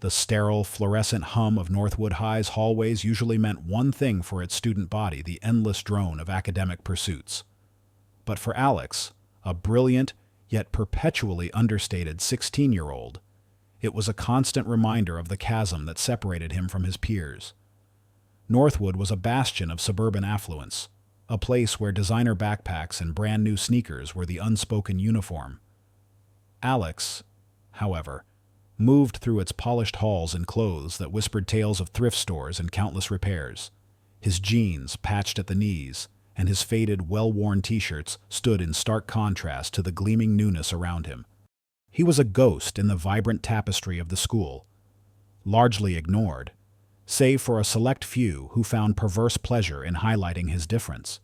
The sterile, fluorescent hum of Northwood High's hallways usually meant one thing for its student body: the endless drone of academic pursuits. But for Alex, a brilliant, yet perpetually understated 16-year-old, it was a constant reminder of the chasm that separated him from his peers. Northwood was a bastion of suburban affluence, a place where designer backpacks and brand-new sneakers were the unspoken uniform. Alex, however, moved through its polished halls in clothes that whispered tales of thrift stores and countless repairs. His jeans, patched at the knees, and his faded, well-worn t-shirts stood in stark contrast to the gleaming newness around him. He was a ghost in the vibrant tapestry of the school, largely ignored, save for a select few who found perverse pleasure in highlighting his difference.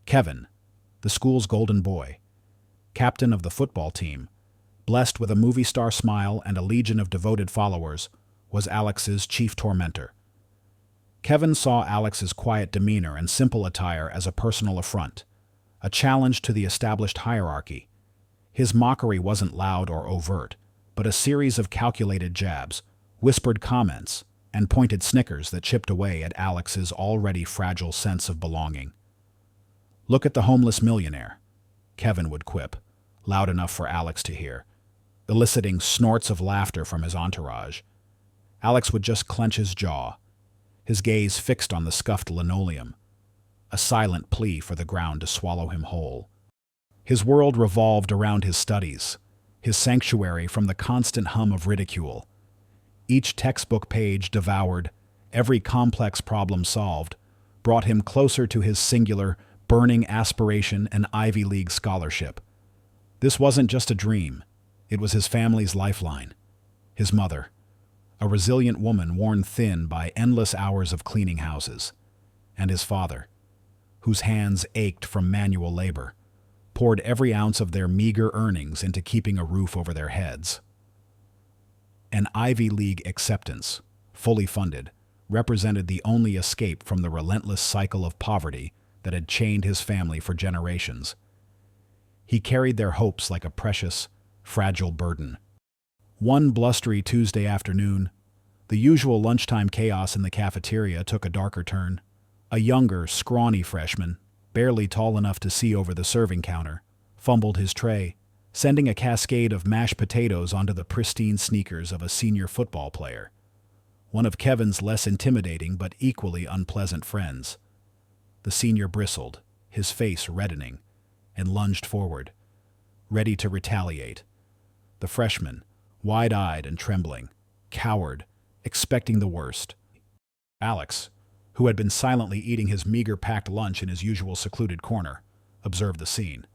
Kevin, the school's golden boy, captain of the football team, blessed with a movie star smile and a legion of devoted followers, was Alex's chief tormentor. Kevin saw Alex's quiet demeanor and simple attire as a personal affront, a challenge to the established hierarchy. His mockery wasn't loud or overt, but a series of calculated jabs, whispered comments, and pointed snickers that chipped away at Alex's already fragile sense of belonging. "Look at the homeless millionaire," Kevin would quip, loud enough for Alex to hear, eliciting snorts of laughter from his entourage. Alex would just clench his jaw, his gaze fixed on the scuffed linoleum, a silent plea for the ground to swallow him whole. His world revolved around his studies, his sanctuary from the constant hum of ridicule. Each textbook page devoured, every complex problem solved, brought him closer to his singular, burning aspiration, an Ivy League scholarship. This wasn't just a dream. It was his family's lifeline. His mother, a resilient woman worn thin by endless hours of cleaning houses, and his father, whose hands ached from manual labor, poured every ounce of their meager earnings into keeping a roof over their heads. An Ivy League acceptance, fully funded, represented the only escape from the relentless cycle of poverty that had chained his family for generations. He carried their hopes like a precious, fragile burden. One blustery Tuesday afternoon, the usual lunchtime chaos in the cafeteria took a darker turn. A younger, scrawny freshman, barely tall enough to see over the serving counter, fumbled his tray, sending a cascade of mashed potatoes onto the pristine sneakers of a senior football player, one of Kevin's less intimidating but equally unpleasant friends. The senior bristled, his face reddening, and lunged forward, ready to retaliate. The freshman, wide-eyed and trembling, cowered, expecting the worst. Alex, who had been silently eating his meager packed lunch in his usual secluded corner, observed the scene.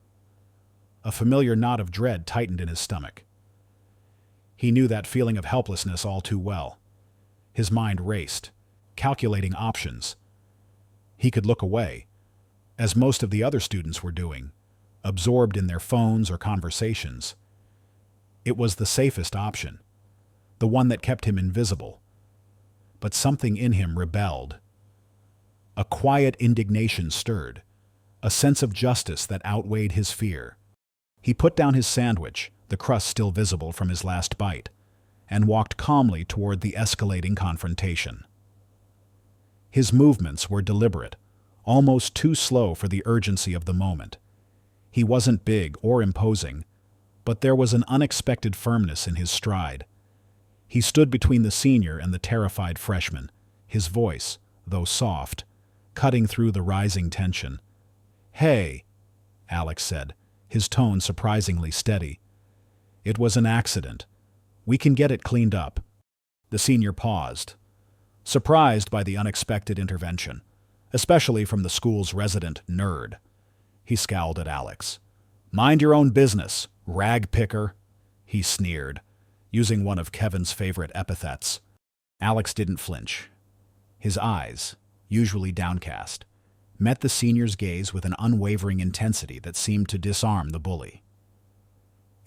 A familiar knot of dread tightened in his stomach. He knew that feeling of helplessness all too well. His mind raced, calculating options. He could look away, as most of the other students were doing, absorbed in their phones or conversations. It was the safest option, the one that kept him invisible. But something in him rebelled. A quiet indignation stirred, a sense of justice that outweighed his fear. He put down his sandwich, the crust still visible from his last bite, and walked calmly toward the escalating confrontation. His movements were deliberate, almost too slow for the urgency of the moment. He wasn't big or imposing, but there was an unexpected firmness in his stride. He stood between the senior and the terrified freshman, his voice, though soft, cutting through the rising tension. "Hey," Alex said, his tone surprisingly steady. "It was an accident. We can get it cleaned up." The senior paused, surprised by the unexpected intervention, especially from the school's resident nerd. He scowled at Alex. "Mind your own business, rag picker," he sneered, using one of Kevin's favorite epithets. Alex didn't flinch. His eyes, usually downcast, met the senior's gaze with an unwavering intensity that seemed to disarm the bully.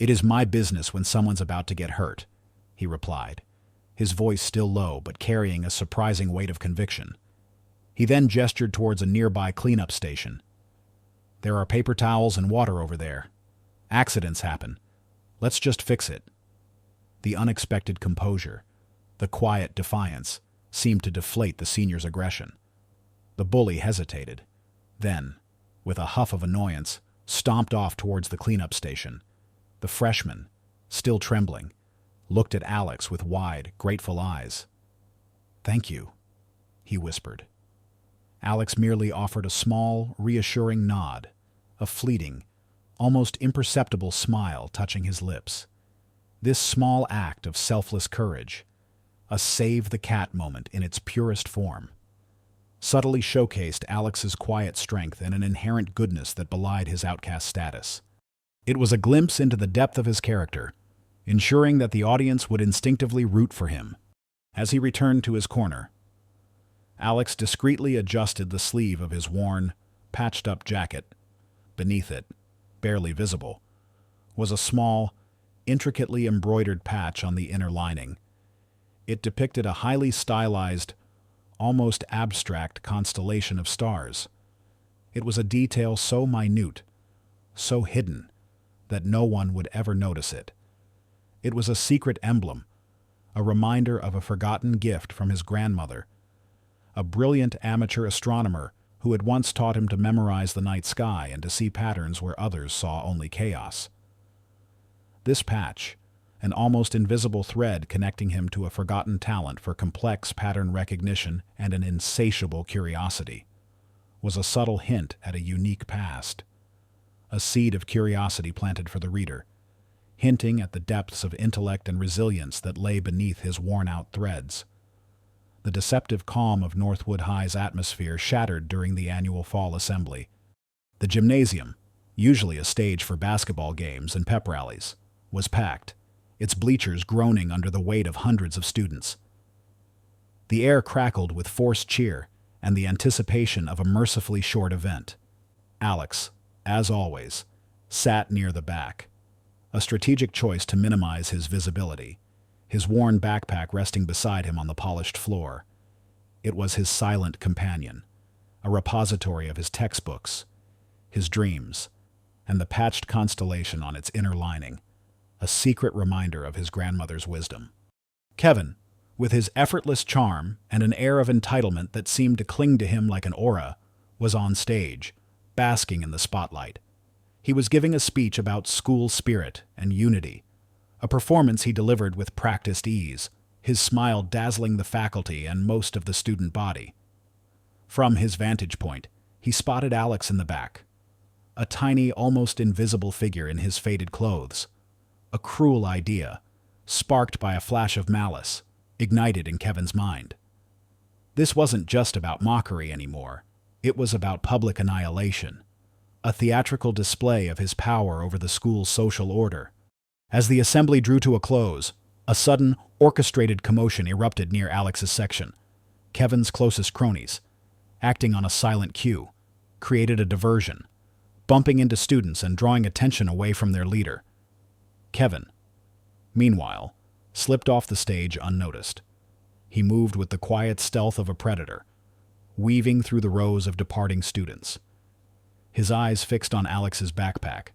"It is my business when someone's about to get hurt," he replied, his voice still low but carrying a surprising weight of conviction. He then gestured towards a nearby cleanup station. "There are paper towels and water over there. Accidents happen. Let's just fix it." The unexpected composure, the quiet defiance, seemed to deflate the senior's aggression. The bully hesitated, then, with a huff of annoyance, stomped off towards the cleanup station. The freshman, still trembling, looked at Alex with wide, grateful eyes. "Thank you," he whispered. Alex merely offered a small, reassuring nod, a fleeting, almost imperceptible smile touching his lips. This small act of selfless courage, a save-the-cat moment in its purest form, subtly showcased Alex's quiet strength and an inherent goodness that belied his outcast status. It was a glimpse into the depth of his character, ensuring that the audience would instinctively root for him. As he returned to his corner, Alex discreetly adjusted the sleeve of his worn, patched-up jacket. Beneath it, barely visible, was a small, intricately embroidered patch on the inner lining. It depicted a highly stylized, almost abstract constellation of stars. It was a detail so minute, so hidden, that no one would ever notice it. It was a secret emblem, a reminder of a forgotten gift from his grandmother, a brilliant amateur astronomer who had once taught him to memorize the night sky and to see patterns where others saw only chaos. This patch, an almost invisible thread connecting him to a forgotten talent for complex pattern recognition and an insatiable curiosity, was a subtle hint at a unique past, a seed of curiosity planted for the reader, hinting at the depths of intellect and resilience that lay beneath his worn-out threads. The deceptive calm of Northwood High's atmosphere shattered during the annual fall assembly. The gymnasium, usually a stage for basketball games and pep rallies, was packed, its bleachers groaning under the weight of hundreds of students. The air crackled with forced cheer and the anticipation of a mercifully short event. Alex, as always, sat near the back, a strategic choice to minimize his visibility, his worn backpack resting beside him on the polished floor. It was his silent companion, a repository of his textbooks, his dreams, and the patched constellation on its inner lining, a secret reminder of his grandmother's wisdom. Kevin, with his effortless charm and an air of entitlement that seemed to cling to him like an aura, was on stage, basking in the spotlight. He was giving a speech about school spirit and unity, a performance he delivered with practiced ease, his smile dazzling the faculty and most of the student body. From his vantage point, he spotted Alex in the back, a tiny, almost invisible figure in his faded clothes. A cruel idea, sparked by a flash of malice, ignited in Kevin's mind. This wasn't just about mockery anymore. It was about public annihilation, a theatrical display of his power over the school's social order. As the assembly drew to a close, a sudden, orchestrated commotion erupted near Alex's section. Kevin's closest cronies, acting on a silent cue, created a diversion, bumping into students and drawing attention away from their leader. Kevin, meanwhile, slipped off the stage unnoticed. He moved with the quiet stealth of a predator, weaving through the rows of departing students. His eyes fixed on Alex's backpack.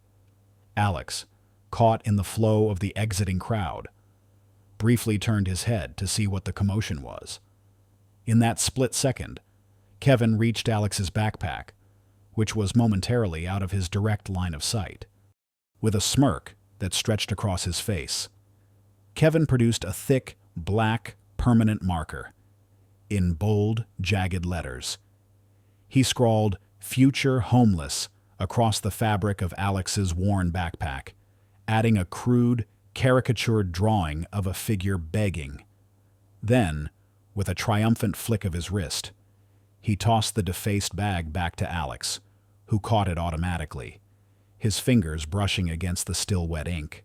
Alex, caught in the flow of the exiting crowd, briefly turned his head to see what the commotion was. In that split second, Kevin reached Alex's backpack, which was momentarily out of his direct line of sight. With a smirk that stretched across his face, Kevin produced a thick, black, permanent marker. In bold, jagged letters, he scrawled "Future Homeless" across the fabric of Alex's worn backpack, adding a crude, caricatured drawing of a figure begging. Then, with a triumphant flick of his wrist, he tossed the defaced bag back to Alex, who caught it automatically, his fingers brushing against the still wet ink.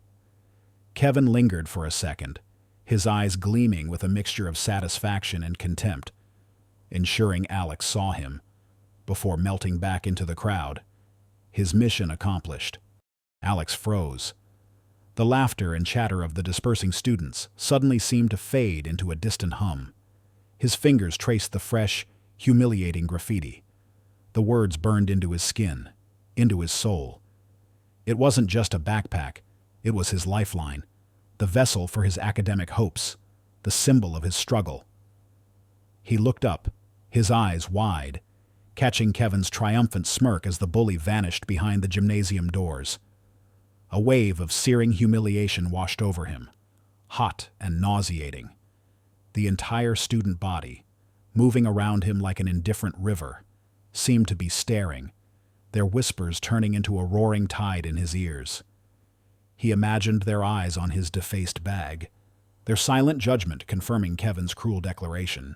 Kevin lingered for a second, his eyes gleaming with a mixture of satisfaction and contempt, ensuring Alex saw him, before melting back into the crowd. His mission accomplished. Alex froze. The laughter and chatter of the dispersing students suddenly seemed to fade into a distant hum. His fingers traced the fresh, humiliating graffiti. The words burned into his skin, into his soul. It wasn't just a backpack, it was his lifeline, the vessel for his academic hopes, the symbol of his struggle. He looked up, his eyes wide, catching Kevin's triumphant smirk as the bully vanished behind the gymnasium doors. A wave of searing humiliation washed over him, hot and nauseating. The entire student body, moving around him like an indifferent river, seemed to be staring, their whispers turning into a roaring tide in his ears. He imagined their eyes on his defaced bag, their silent judgment confirming Kevin's cruel declaration.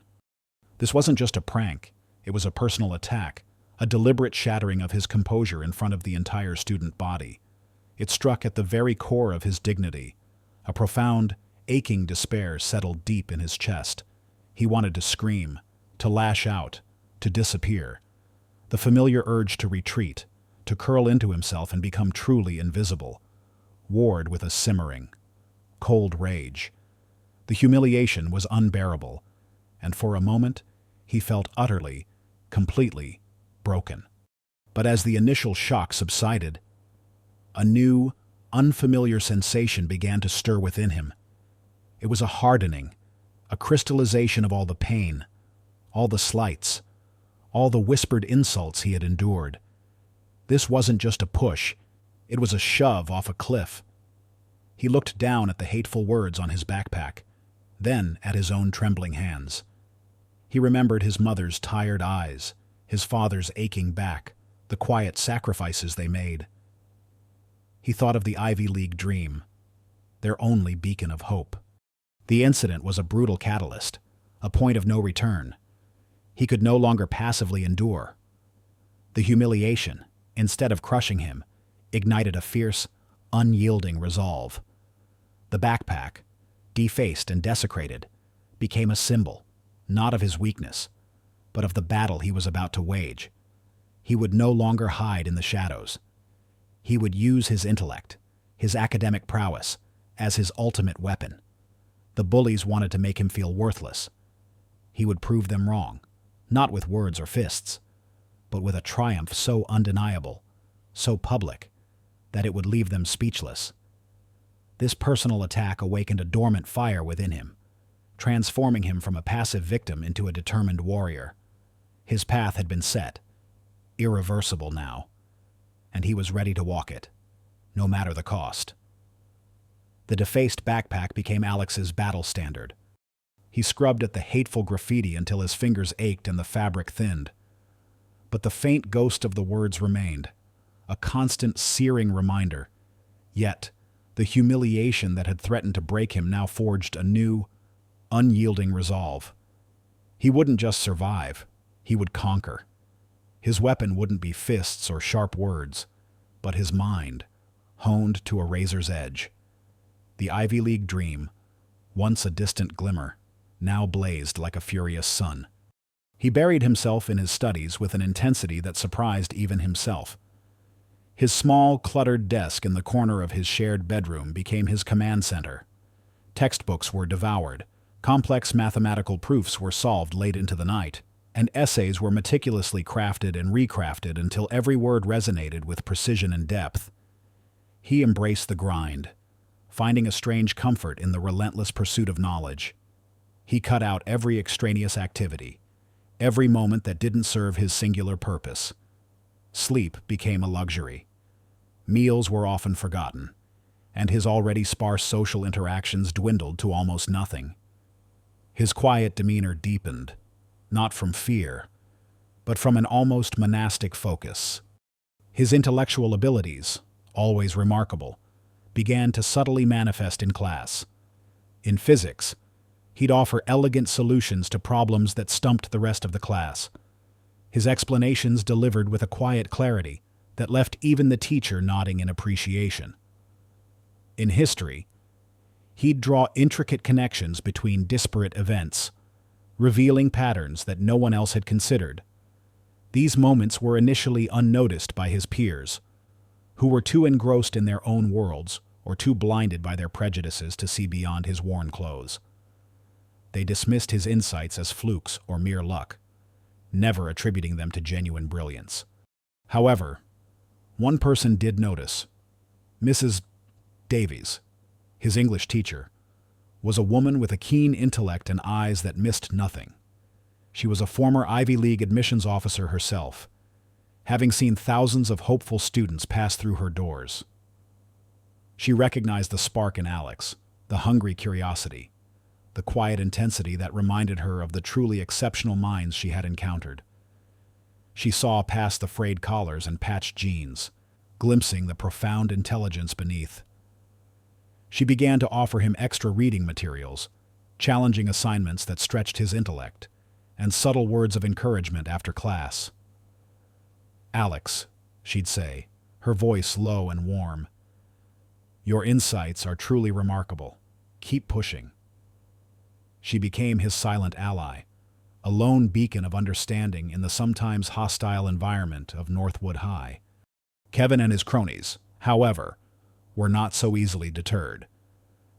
This wasn't just a prank, it was a personal attack, a deliberate shattering of his composure in front of the entire student body. It struck at the very core of his dignity. A profound, aching despair settled deep in his chest. He wanted to scream, to lash out, to disappear. The familiar urge to retreat, to curl into himself and become truly invisible, warred with a simmering, cold rage. The humiliation was unbearable, and for a moment he felt utterly, completely broken. But as the initial shock subsided, a new, unfamiliar sensation began to stir within him. It was a hardening, a crystallization of all the pain, all the slights, all the whispered insults he had endured. This wasn't just a push, it was a shove off a cliff. He looked down at the hateful words on his backpack, then at his own trembling hands. He remembered his mother's tired eyes, his father's aching back, the quiet sacrifices they made. He thought of the Ivy League dream, their only beacon of hope. The incident was a brutal catalyst, a point of no return. He could no longer passively endure. The humiliation, instead of crushing him, ignited a fierce, unyielding resolve. The backpack, defaced and desecrated, became a symbol, not of his weakness, but of the battle he was about to wage. He would no longer hide in the shadows. He would use his intellect, his academic prowess, as his ultimate weapon. The bullies wanted to make him feel worthless. He would prove them wrong, not with words or fists, but with a triumph so undeniable, so public, that it would leave them speechless. This personal attack awakened a dormant fire within him, transforming him from a passive victim into a determined warrior. His path had been set, irreversible now, and he was ready to walk it, no matter the cost. The defaced backpack became Alex's battle standard. He scrubbed at the hateful graffiti until his fingers ached and the fabric thinned. But the faint ghost of the words remained, a constant searing reminder. Yet, the humiliation that had threatened to break him now forged a new, unyielding resolve. He wouldn't just survive, he would conquer. His weapon wouldn't be fists or sharp words, but his mind, honed to a razor's edge. The Ivy League dream, once a distant glimmer, now blazed like a furious sun. He buried himself in his studies with an intensity that surprised even himself. His small, cluttered desk in the corner of his shared bedroom became his command center. Textbooks were devoured, complex mathematical proofs were solved late into the night, and essays were meticulously crafted and recrafted until every word resonated with precision and depth. He embraced the grind, finding a strange comfort in the relentless pursuit of knowledge. He cut out every extraneous activity, every moment that didn't serve his singular purpose. Sleep became a luxury. Meals were often forgotten, and his already sparse social interactions dwindled to almost nothing. His quiet demeanor deepened, not from fear, but from an almost monastic focus. His intellectual abilities, always remarkable, began to subtly manifest in class. In physics, he'd offer elegant solutions to problems that stumped the rest of the class. His explanations delivered with a quiet clarity that left even the teacher nodding in appreciation. In history, he'd draw intricate connections between disparate events, revealing patterns that no one else had considered. These moments were initially unnoticed by his peers, who were too engrossed in their own worlds or too blinded by their prejudices to see beyond his worn clothes. They dismissed his insights as flukes or mere luck, never attributing them to genuine brilliance. However, one person did notice: Mrs. Davies. his English teacher, was a woman with a keen intellect and eyes that missed nothing. She was a former Ivy League admissions officer herself, having seen thousands of hopeful students pass through her doors. She recognized the spark in Alex, the hungry curiosity, the quiet intensity that reminded her of the truly exceptional minds she had encountered. She saw past the frayed collars and patched jeans, glimpsing the profound intelligence beneath. She began to offer him extra reading materials, challenging assignments that stretched his intellect, and subtle words of encouragement after class. "Alex," she'd say, her voice low and warm, "your insights are truly remarkable. Keep pushing." She became his silent ally, a lone beacon of understanding in the sometimes hostile environment of Northwood High. Kevin and his cronies, however, were not so easily deterred.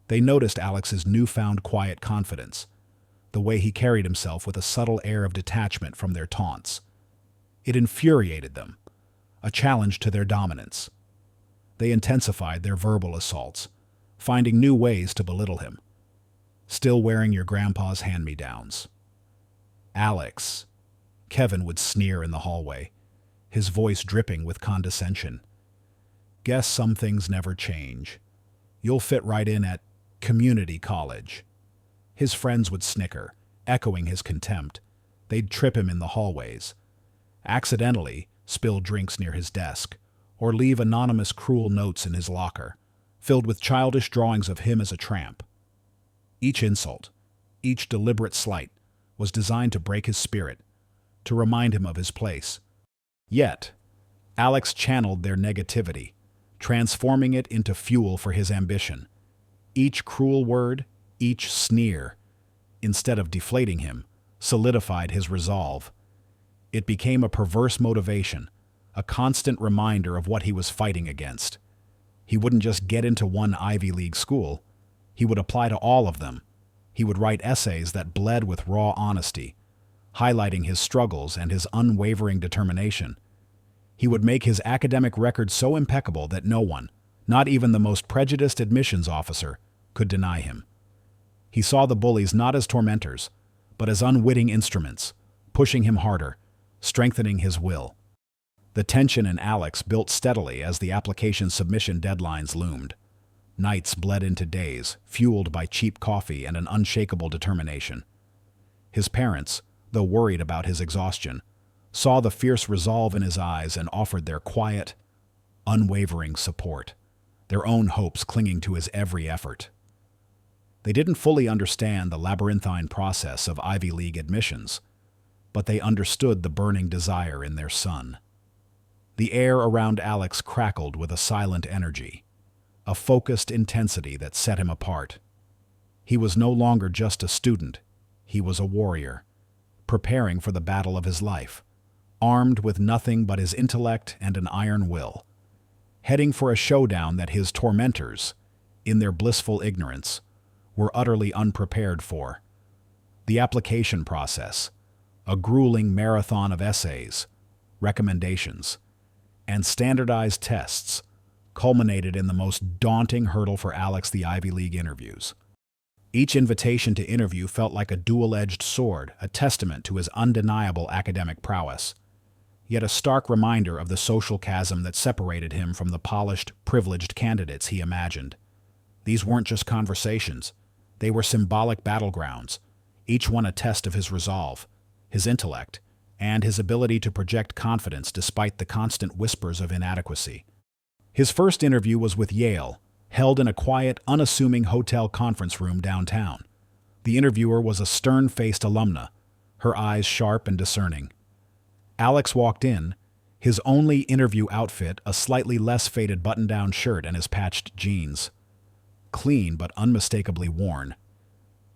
They noticed Alex's newfound quiet confidence, the way he carried himself with a subtle air of detachment from their taunts. It infuriated them, a challenge to their dominance. They intensified their verbal assaults, finding new ways to belittle him. "Still wearing your grandpa's hand-me-downs." "Alex," Kevin would sneer in the hallway, his voice dripping with condescension. "Guess some things never change. You'll fit right in at community college." His friends would snicker, echoing his contempt. They'd trip him in the hallways, accidentally spill drinks near his desk, or leave anonymous cruel notes in his locker, filled with childish drawings of him as a tramp. Each insult, each deliberate slight, was designed to break his spirit, to remind him of his place. Yet, Alex channeled their negativity, transforming it into fuel for his ambition. Each cruel word, each sneer, instead of deflating him, solidified his resolve. It became a perverse motivation, a constant reminder of what he was fighting against. He wouldn't just get into one Ivy League school. He would apply to all of them. He would write essays that bled with raw honesty, highlighting his struggles and his unwavering determination. He would make his academic record so impeccable that no one, not even the most prejudiced admissions officer, could deny him. He saw the bullies not as tormentors, but as unwitting instruments, pushing him harder, strengthening his will. The tension in Alex built steadily as the application submission deadlines loomed. Nights bled into days, fueled by cheap coffee and an unshakable determination. His parents, though worried about his exhaustion, saw the fierce resolve in his eyes and offered their quiet, unwavering support, their own hopes clinging to his every effort. They didn't fully understand the labyrinthine process of Ivy League admissions, but they understood the burning desire in their son. The air around Alex crackled with a silent energy, a focused intensity that set him apart. He was no longer just a student, he was a warrior, preparing for the battle of his life, armed with nothing but his intellect and an iron will, heading for a showdown that his tormentors, in their blissful ignorance, were utterly unprepared for. The application process, a grueling marathon of essays, recommendations, and standardized tests, culminated in the most daunting hurdle for Alex: the Ivy League interviews. Each invitation to interview felt like a dual-edged sword, a testament to his undeniable academic prowess, yet a stark reminder of the social chasm that separated him from the polished, privileged candidates he imagined. These weren't just conversations. They were symbolic battlegrounds, each one a test of his resolve, his intellect, and his ability to project confidence despite the constant whispers of inadequacy. His first interview was with Yale, held in a quiet, unassuming hotel conference room downtown. The interviewer was a stern-faced alumna, her eyes sharp and discerning. Alex walked in, his only interview outfit a slightly less faded button-down shirt and his patched jeans. Clean but unmistakably worn.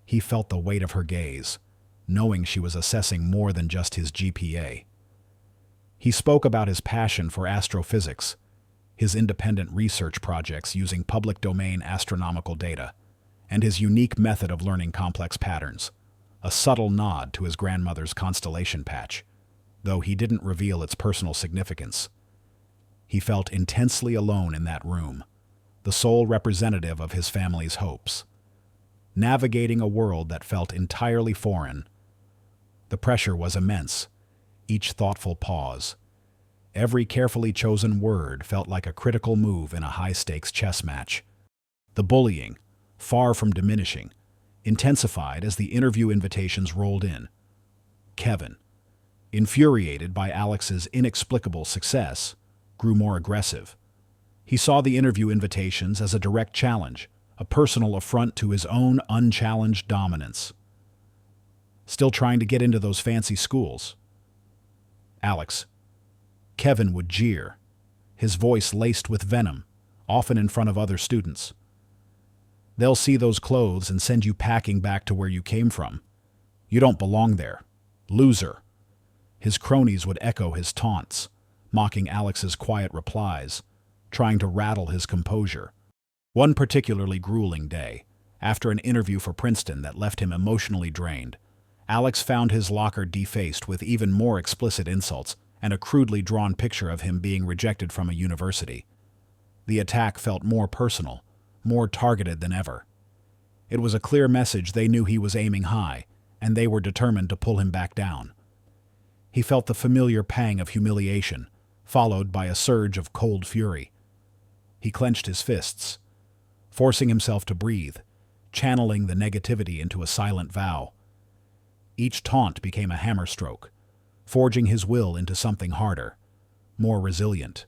He felt the weight of her gaze, knowing she was assessing more than just his GPA. He spoke about his passion for astrophysics, his independent research projects using public domain astronomical data, and his unique method of learning complex patterns, a subtle nod to his grandmother's constellation patch, though he didn't reveal its personal significance. He felt intensely alone in that room, the sole representative of his family's hopes. Navigating a world that felt entirely foreign. The pressure was immense, each thoughtful pause. Every carefully chosen word felt like a critical move in a high-stakes chess match. The bullying, far from diminishing, intensified as the interview invitations rolled in. Kevin, infuriated by Alex's inexplicable success, grew more aggressive. He saw the interview invitations as a direct challenge, a personal affront to his own unchallenged dominance. Still trying to get into those fancy schools. Alex. Kevin would jeer, his voice laced with venom, often in front of other students. They'll see those clothes and send you packing back to where you came from. You don't belong there. Loser. His cronies would echo his taunts, mocking Alex's quiet replies, trying to rattle his composure. One particularly grueling day, after an interview for Princeton that left him emotionally drained, Alex found his locker defaced with even more explicit insults and a crudely drawn picture of him being rejected from a university. The attack felt more personal, more targeted than ever. It was a clear message they knew he was aiming high, and they were determined to pull him back down. He felt the familiar pang of humiliation, followed by a surge of cold fury. He clenched his fists, forcing himself to breathe, channeling the negativity into a silent vow. Each taunt became a hammer stroke, forging his will into something harder, more resilient.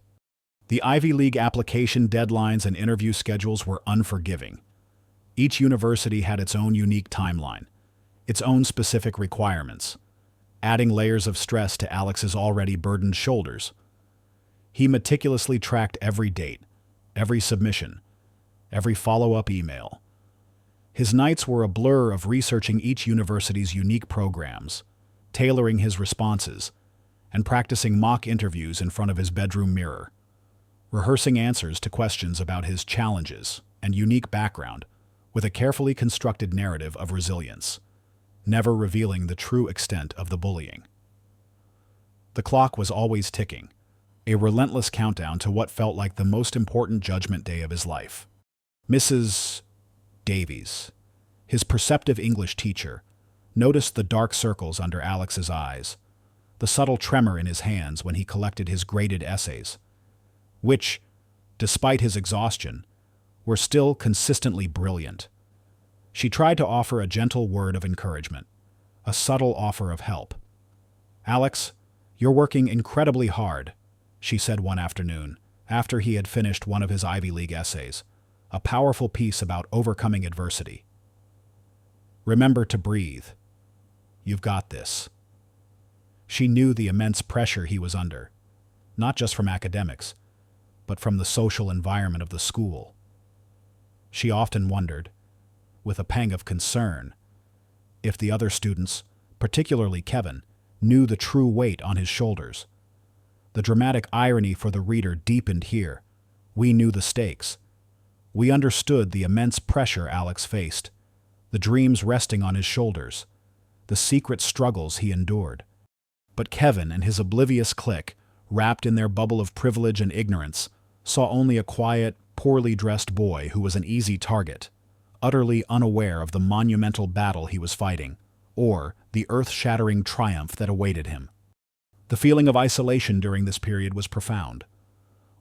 The Ivy League application deadlines and interview schedules were unforgiving. Each university had its own unique timeline, its own specific requirements, adding layers of stress to Alex's already burdened shoulders. He meticulously tracked every date, every submission, every follow-up email. His nights were a blur of researching each university's unique programs, tailoring his responses, and practicing mock interviews in front of his bedroom mirror, rehearsing answers to questions about his challenges and unique background with a carefully constructed narrative of resilience, never revealing the true extent of the bullying. The clock was always ticking, a relentless countdown to what felt like the most important judgment day of his life. Mrs. Davies, his perceptive English teacher, noticed the dark circles under Alex's eyes, the subtle tremor in his hands when he collected his graded essays, which, despite his exhaustion, were still consistently brilliant. She tried to offer a gentle word of encouragement, a subtle offer of help. "Alex, you're working incredibly hard," she said one afternoon, after he had finished one of his Ivy League essays, a powerful piece about overcoming adversity. "Remember to breathe. You've got this." She knew the immense pressure he was under, not just from academics, but from the social environment of the school. She often wondered, with a pang of concern, if the other students, particularly Kevin, knew the true weight on his shoulders. The dramatic irony for the reader deepened here. We knew the stakes. We understood the immense pressure Alex faced, the dreams resting on his shoulders, the secret struggles he endured. But Kevin and his oblivious clique, wrapped in their bubble of privilege and ignorance, saw only a quiet, poorly dressed boy who was an easy target, utterly unaware of the monumental battle he was fighting, or the earth-shattering triumph that awaited him. The feeling of isolation during this period was profound.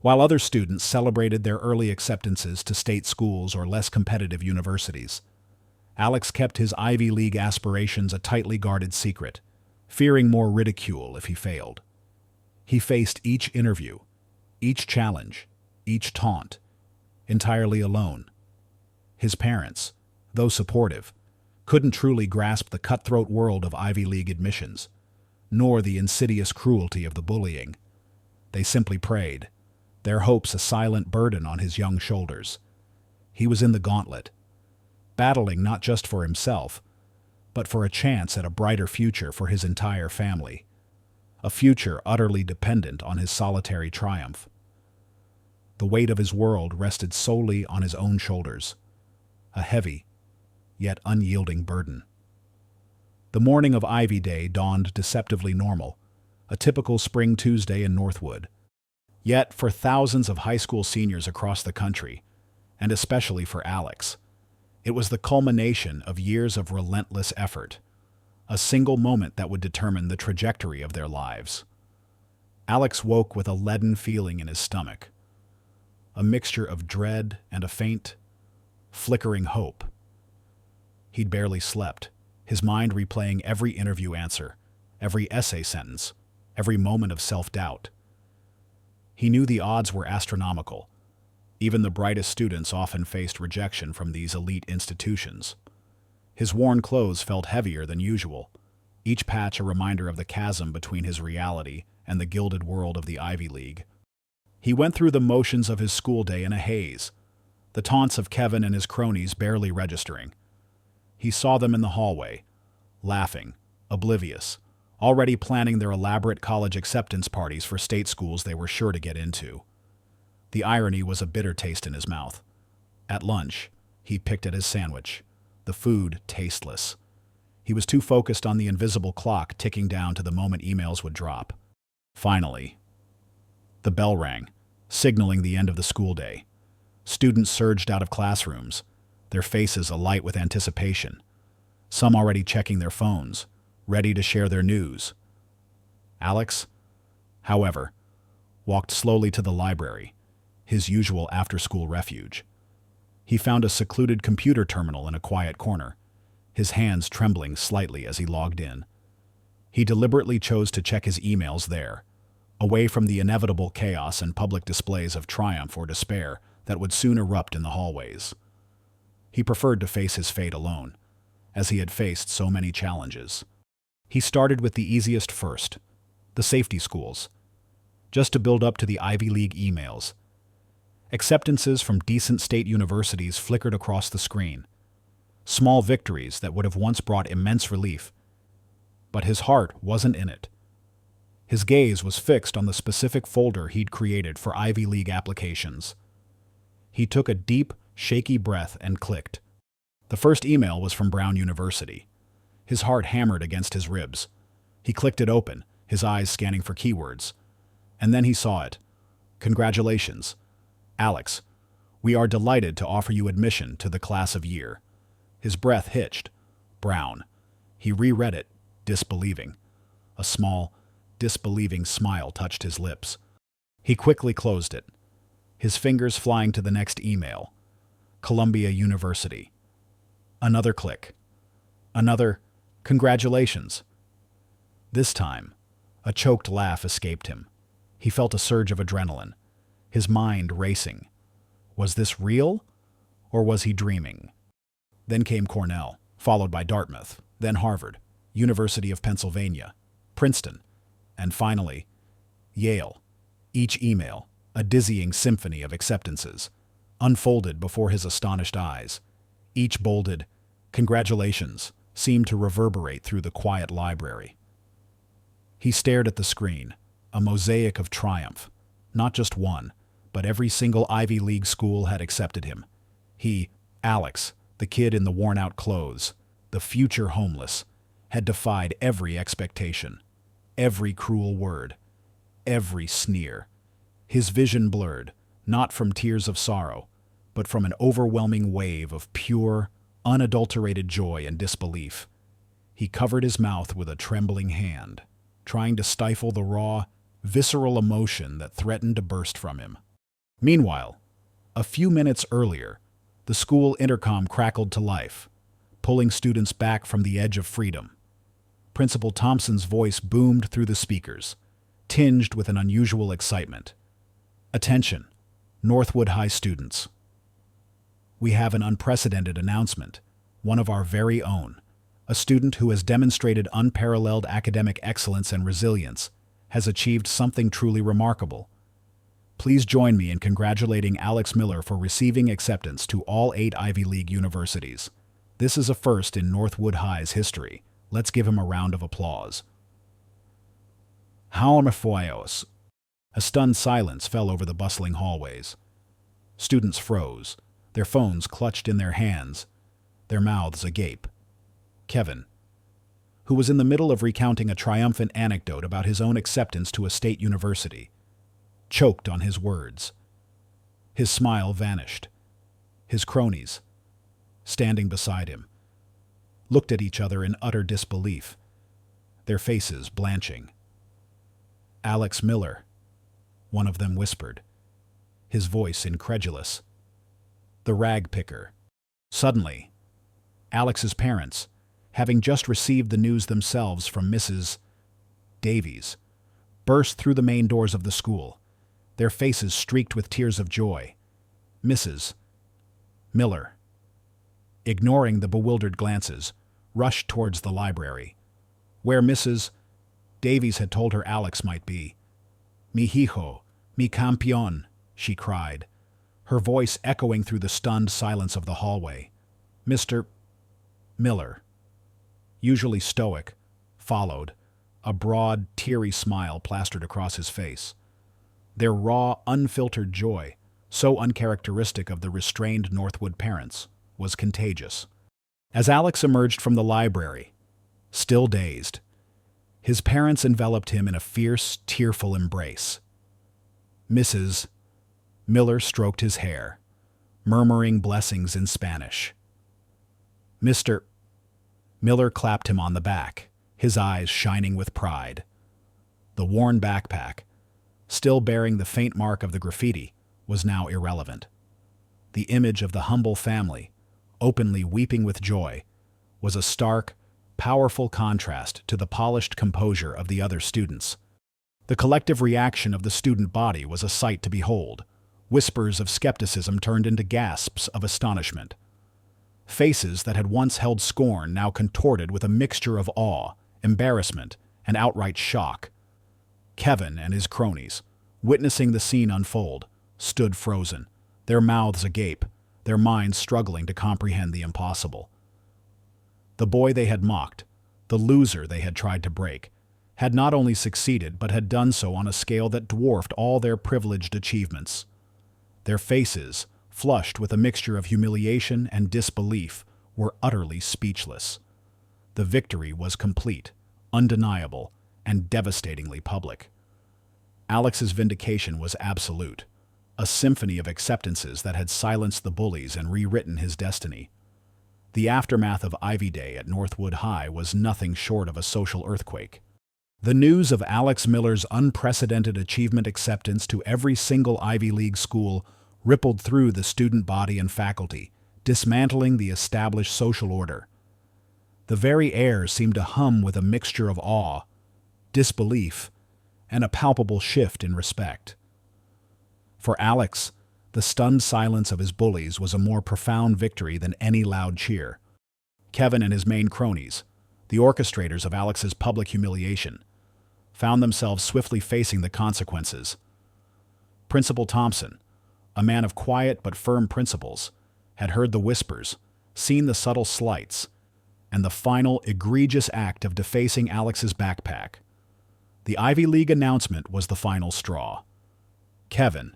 While other students celebrated their early acceptances to state schools or less competitive universities, Alex kept his Ivy League aspirations a tightly guarded secret, fearing more ridicule if he failed. He faced each interview, each challenge, each taunt, entirely alone. His parents, though supportive, couldn't truly grasp the cutthroat world of Ivy League admissions, nor the insidious cruelty of the bullying. They simply prayed, their hopes a silent burden on his young shoulders. He was in the gauntlet, battling not just for himself, but for a chance at a brighter future for his entire family, a future utterly dependent on his solitary triumph. The weight of his world rested solely on his own shoulders, a heavy, yet unyielding burden. The morning of Ivy Day dawned deceptively normal, a typical spring Tuesday in Northwood. Yet, for thousands of high school seniors across the country, and especially for Alex. It was the culmination of years of relentless effort, a single moment that would determine the trajectory of their lives. Alex woke with a leaden feeling in his stomach, a mixture of dread and a faint, flickering hope. He'd barely slept, his mind replaying every interview answer, every essay sentence, every moment of self-doubt. He knew the odds were astronomical. Even the brightest students often faced rejection from these elite institutions. His worn clothes felt heavier than usual, each patch a reminder of the chasm between his reality and the gilded world of the Ivy League. He went through the motions of his school day in a haze, the taunts of Kevin and his cronies barely registering. He saw them in the hallway, laughing, oblivious, already planning their elaborate college acceptance parties for state schools they were sure to get into. The irony was a bitter taste in his mouth. At lunch, he picked at his sandwich, the food tasteless. He was too focused on the invisible clock ticking down to the moment emails would drop. Finally, the bell rang, signaling the end of the school day. Students surged out of classrooms, their faces alight with anticipation, some already checking their phones, ready to share their news. Alex, however, walked slowly to the library, his usual after-school refuge. He found a secluded computer terminal in a quiet corner, his hands trembling slightly as he logged in. He deliberately chose to check his emails there, away from the inevitable chaos and public displays of triumph or despair that would soon erupt in the hallways. He preferred to face his fate alone, as he had faced so many challenges. He started with the easiest first, the safety schools, just to build up to the Ivy League emails. Acceptances from decent state universities flickered across the screen, small victories that would have once brought immense relief. But his heart wasn't in it. His gaze was fixed on the specific folder he'd created for Ivy League applications. He took a deep, shaky breath and clicked. The first email was from Brown University. His heart hammered against his ribs. He clicked it open, his eyes scanning for keywords. And then he saw it. Congratulations, Alex. We are delighted to offer you admission to the class of year. His breath hitched. Brown. He reread it, disbelieving. A small, disbelieving smile touched his lips. He quickly closed it, his fingers flying to the next email. Columbia University. Another click. Another, congratulations. This time, a choked laugh escaped him. He felt a surge of adrenaline, his mind racing. Was this real, or was he dreaming? Then came Cornell, followed by Dartmouth, then Harvard, University of Pennsylvania, Princeton, and finally, Yale. Each email, a dizzying symphony of acceptances, unfolded before his astonished eyes. Each bolded, congratulations, seemed to reverberate through the quiet library. He stared at the screen, a mosaic of triumph. Not just one, but every single Ivy League school had accepted him. He, Alex, the kid in the worn-out clothes, the future homeless, had defied every expectation, every cruel word, every sneer. His vision blurred, not from tears of sorrow, but from an overwhelming wave of pure, unadulterated joy and disbelief. He covered his mouth with a trembling hand, trying to stifle the raw, visceral emotion that threatened to burst from him. Meanwhile, a few minutes earlier, the school intercom crackled to life, pulling students back from the edge of freedom. Principal Thompson's voice boomed through the speakers, tinged with an unusual excitement. Attention, Northwood High students. We have an unprecedented announcement, one of our very own. A student who has demonstrated unparalleled academic excellence and resilience has achieved something truly remarkable. Please join me in congratulating Alex Miller for receiving acceptance to all 8 Ivy League universities. This is a first in Northwood High's history. Let's give him a round of applause. Haumaphoios. A stunned silence fell over the bustling hallways. Students froze, their phones clutched in their hands, their mouths agape. Kevin, who was in the middle of recounting a triumphant anecdote about his own acceptance to a state university, choked on his words. His smile vanished. his cronies, standing beside him, looked at each other in utter disbelief, their faces blanching. "Alex Miller," one of them whispered, his voice incredulous. "The rag picker." Suddenly, Alex's parents, having just received the news themselves from Mrs. Davies, burst through the main doors of the school, their faces streaked with tears of joy. Mrs. Miller, ignoring the bewildered glances, rushed towards the library, where Mrs. Davies had told her Alex might be. "Mi hijo, mi campeón," she cried, her voice echoing through the stunned silence of the hallway. Mr. Miller, usually stoic, followed, a broad, teary smile plastered across his face. Their raw, unfiltered joy, so uncharacteristic of the restrained Northwood parents, was contagious. As Alex emerged from the library, still dazed, his parents enveloped him in a fierce, tearful embrace. Mrs. Miller stroked his hair, murmuring blessings in Spanish. Mr. Miller clapped him on the back, his eyes shining with pride. The worn backpack, still bearing the faint mark of the graffiti, was now irrelevant. The image of the humble family, openly weeping with joy, was a stark, powerful contrast to the polished composure of the other students. The collective reaction of the student body was a sight to behold. Whispers of skepticism turned into gasps of astonishment. Faces that had once held scorn now contorted with a mixture of awe, embarrassment, and outright shock. Kevin and his cronies, witnessing the scene unfold, stood frozen, their mouths agape, their minds struggling to comprehend the impossible. The boy they had mocked, the loser they had tried to break, had not only succeeded but had done so on a scale that dwarfed all their privileged achievements. Their faces, flushed with a mixture of humiliation and disbelief, were utterly speechless. The victory was complete, undeniable, and devastatingly public. Alex's vindication was absolute, a symphony of acceptances that had silenced the bullies and rewritten his destiny. The aftermath of Ivy Day at Northwood High was nothing short of a social earthquake. The news of Alex Miller's unprecedented achievement acceptance to every single Ivy League school rippled through the student body and faculty, dismantling the established social order. The very air seemed to hum with a mixture of awe, disbelief, and a palpable shift in respect. For Alex, the stunned silence of his bullies was a more profound victory than any loud cheer. Kevin and his main cronies, the orchestrators of Alex's public humiliation, found themselves swiftly facing the consequences. Principal Thompson, a man of quiet but firm principles, had heard the whispers, seen the subtle slights, and the final egregious act of defacing Alex's backpack. The Ivy League announcement was the final straw. Kevin,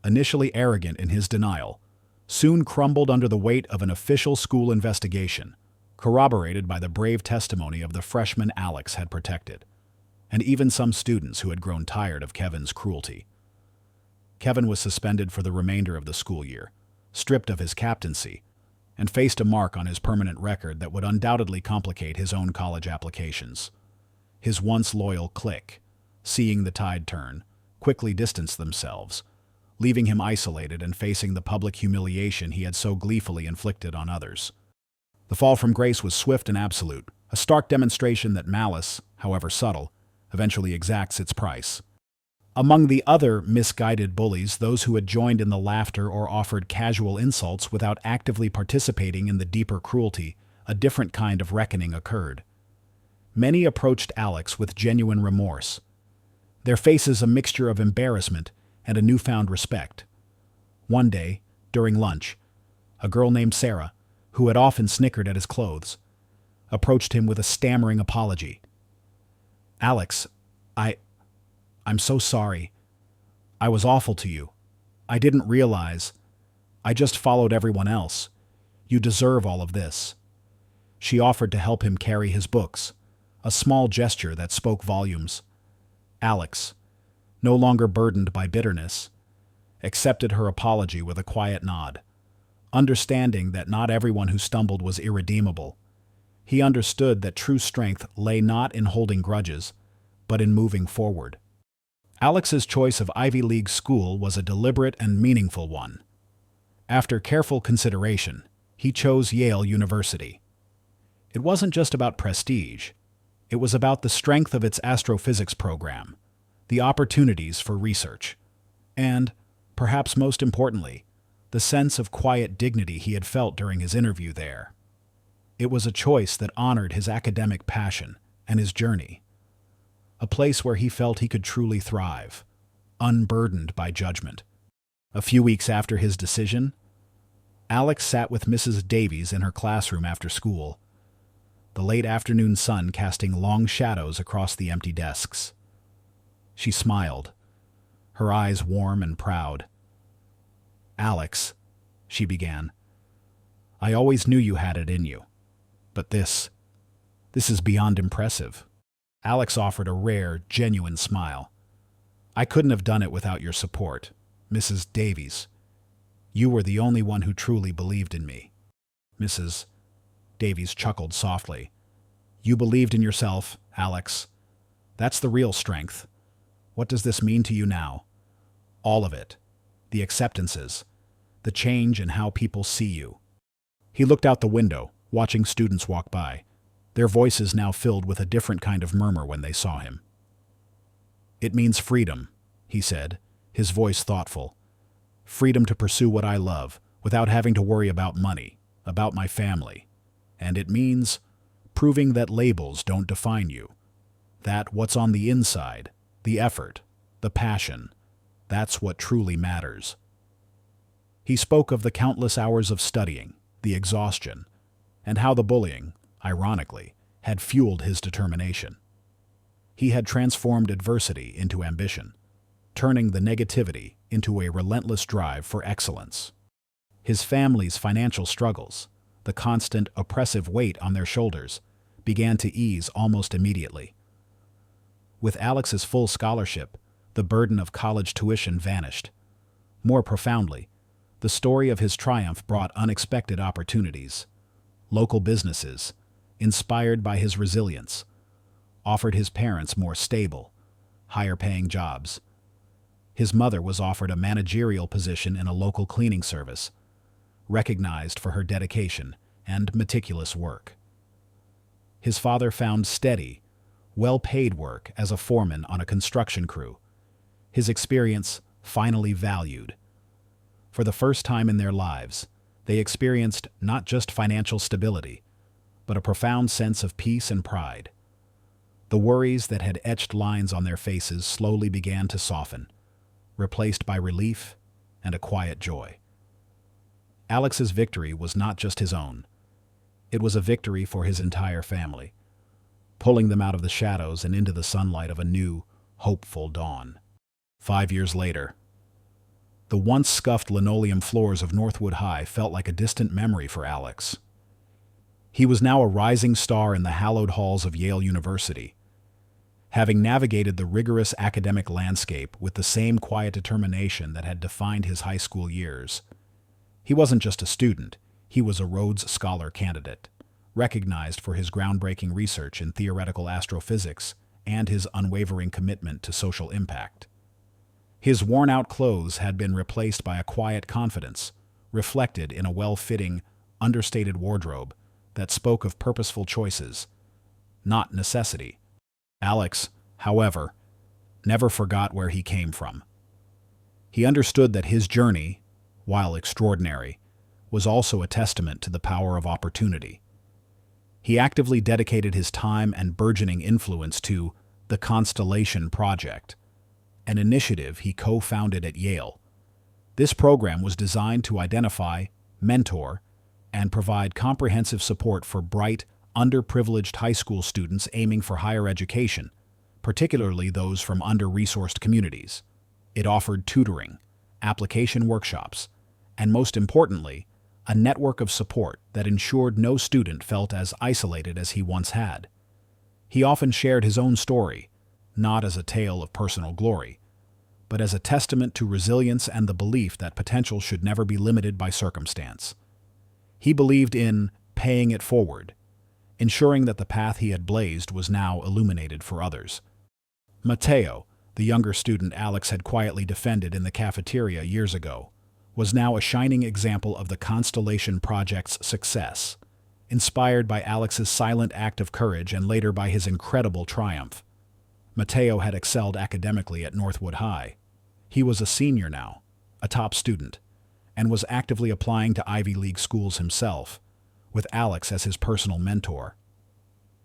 initially arrogant in his denial, soon crumbled under the weight of an official school investigation, corroborated by the brave testimony of the freshman Alex had protected, and even some students who had grown tired of Kevin's cruelty. Kevin was suspended for the remainder of the school year, stripped of his captaincy, and faced a mark on his permanent record that would undoubtedly complicate his own college applications. His once loyal clique, seeing the tide turn, quickly distanced themselves, leaving him isolated and facing the public humiliation he had so gleefully inflicted on others. The fall from grace was swift and absolute, a stark demonstration that malice, however subtle, eventually exacts its price. Among the other misguided bullies, those who had joined in the laughter or offered casual insults without actively participating in the deeper cruelty, a different kind of reckoning occurred. Many approached Alex with genuine remorse, their faces a mixture of embarrassment and a newfound respect. One day, during lunch, a girl named Sarah, who had often snickered at his clothes, approached him with a stammering apology. "Alex, I'm so sorry. I was awful to you. I didn't realize. I just followed everyone else. You deserve all of this." She offered to help him carry his books, a small gesture that spoke volumes. Alex, no longer burdened by bitterness, accepted her apology with a quiet nod, Understanding that not everyone who stumbled was irredeemable, he understood that true strength lay not in holding grudges, but in moving forward. Alex's choice of Ivy League school was a deliberate and meaningful one. After careful consideration, he chose Yale University. It wasn't just about prestige. It was about the strength of its astrophysics program, the opportunities for research, and, perhaps most importantly, the sense of quiet dignity he had felt during his interview there. It was a choice that honored his academic passion and his journey, a place where he felt he could truly thrive, unburdened by judgment. A few weeks after his decision, Alex sat with Mrs. Davies in her classroom after school, the late afternoon sun casting long shadows across the empty desks. She smiled, her eyes warm and proud. "Alex," she began, "I always knew you had it in you. But this is beyond impressive." Alex offered a rare, genuine smile. "I couldn't have done it without your support, Mrs. Davies. You were the only one who truly believed in me." Mrs. Davies chuckled softly. "You believed in yourself, Alex. That's the real strength. What does this mean to you now?" "All of it. The acceptances. The change in how people see you." He looked out the window, watching students walk by, their voices now filled with a different kind of murmur when they saw him. "It means freedom," he said, his voice thoughtful. "Freedom to pursue what I love, without having to worry about money, about my family. And it means proving that labels don't define you, that what's on the inside, the effort, the passion, that's what truly matters." He spoke of the countless hours of studying, the exhaustion, and how the bullying, ironically, had fueled his determination. He had transformed adversity into ambition, turning the negativity into a relentless drive for excellence. His family's financial struggles, the constant oppressive weight on their shoulders, began to ease almost immediately. With Alex's full scholarship, the burden of college tuition vanished. More profoundly, the story of his triumph brought unexpected opportunities. Local businesses, inspired by his resilience, offered his parents more stable, higher-paying jobs. His mother was offered a managerial position in a local cleaning service, recognized for her dedication and meticulous work. His father found steady, well-paid work as a foreman on a construction crew, his experience finally valued. For the first time in their lives, they experienced not just financial stability, but a profound sense of peace and pride. The worries that had etched lines on their faces slowly began to soften, replaced by relief and a quiet joy. Alex's victory was not just his own. It was a victory for his entire family, pulling them out of the shadows and into the sunlight of a new, hopeful dawn. 5 years later, the once scuffed linoleum floors of Northwood High felt like a distant memory for Alex. He was now a rising star in the hallowed halls of Yale University, having navigated the rigorous academic landscape with the same quiet determination that had defined his high school years. He wasn't just a student, he was a Rhodes Scholar candidate, recognized for his groundbreaking research in theoretical astrophysics and his unwavering commitment to social impact. His worn-out clothes had been replaced by a quiet confidence, reflected in a well-fitting, understated wardrobe that spoke of purposeful choices, not necessity. Alex, however, never forgot where he came from. He understood that his journey, while extraordinary, was also a testament to the power of opportunity. He actively dedicated his time and burgeoning influence to the Constellation Project, an initiative he co-founded at Yale. This program was designed to identify, mentor, and provide comprehensive support for bright, underprivileged high school students aiming for higher education, particularly those from under-resourced communities. It offered tutoring, application workshops, and most importantly, a network of support that ensured no student felt as isolated as he once had. He often shared his own story, not as a tale of personal glory, but as a testament to resilience and the belief that potential should never be limited by circumstance. He believed in paying it forward, ensuring that the path he had blazed was now illuminated for others. Mateo, the younger student Alex had quietly defended in the cafeteria years ago, was now a shining example of the Constellation Project's success, inspired by Alex's silent act of courage and later by his incredible triumph. Mateo had excelled academically at Northwood High. He was a senior now, a top student, and was actively applying to Ivy League schools himself, with Alex as his personal mentor.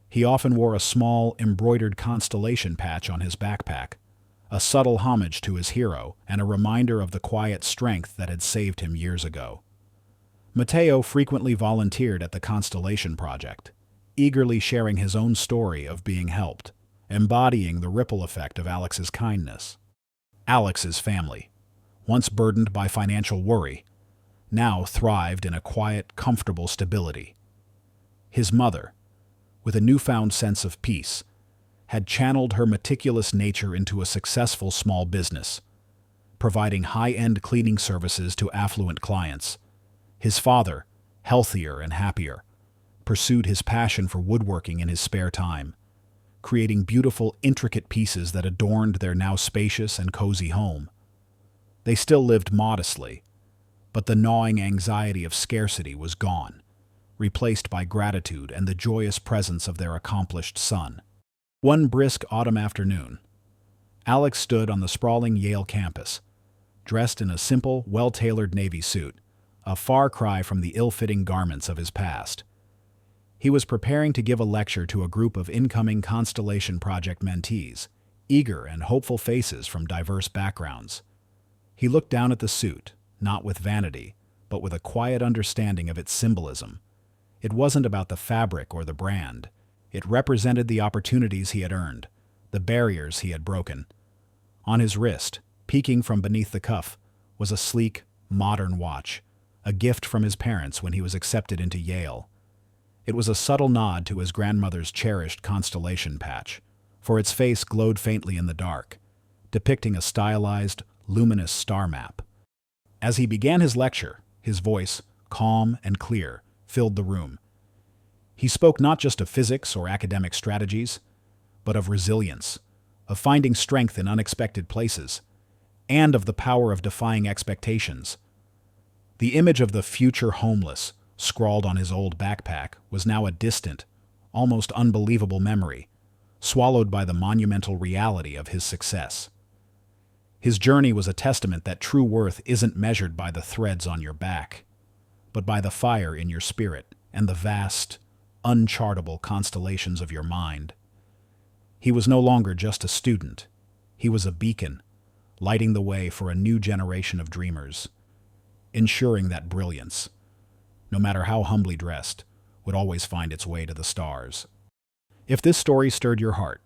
He often wore a small, embroidered constellation patch on his backpack, a subtle homage to his hero and a reminder of the quiet strength that had saved him years ago. Mateo frequently volunteered at the Constellation Project, eagerly sharing his own story of being helped, embodying the ripple effect of Alex's kindness. Alex's family, once burdened by financial worry, now thrived in a quiet, comfortable stability. His mother, with a newfound sense of peace, had channeled her meticulous nature into a successful small business, providing high-end cleaning services to affluent clients. His father, healthier and happier, pursued his passion for woodworking in his spare time, creating beautiful, intricate pieces that adorned their now spacious and cozy home. They still lived modestly, but the gnawing anxiety of scarcity was gone, replaced by gratitude and the joyous presence of their accomplished son. One brisk autumn afternoon, Alex stood on the sprawling Yale campus, dressed in a simple, well-tailored navy suit, a far cry from the ill-fitting garments of his past. He was preparing to give a lecture to a group of incoming Constellation Project mentees, eager and hopeful faces from diverse backgrounds. He looked down at the suit, not with vanity, but with a quiet understanding of its symbolism. It wasn't about the fabric or the brand. It represented the opportunities he had earned, the barriers he had broken. On his wrist, peeking from beneath the cuff, was a sleek, modern watch, a gift from his parents when he was accepted into Yale. It was a subtle nod to his grandmother's cherished constellation patch, for its face glowed faintly in the dark, depicting a stylized, luminous star map. As he began his lecture, his voice, calm and clear, filled the room. He spoke not just of physics or academic strategies, but of resilience, of finding strength in unexpected places, and of the power of defying expectations. The image of the future homeless, scrawled on his old backpack, was now a distant, almost unbelievable memory, swallowed by the monumental reality of his success. His journey was a testament that true worth isn't measured by the threads on your back, but by the fire in your spirit and the vast, unchartable constellations of your mind. He was no longer just a student. He was a beacon, lighting the way for a new generation of dreamers, ensuring that brilliance, no matter how humbly dressed, would always find its way to the stars. If this story stirred your heart,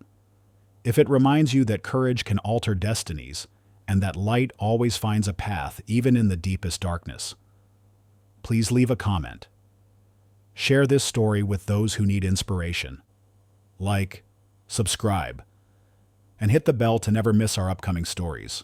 if it reminds you that courage can alter destinies and that light always finds a path even in the deepest darkness, please leave a comment. Share this story with those who need inspiration. Like, subscribe, and hit the bell to never miss our upcoming stories.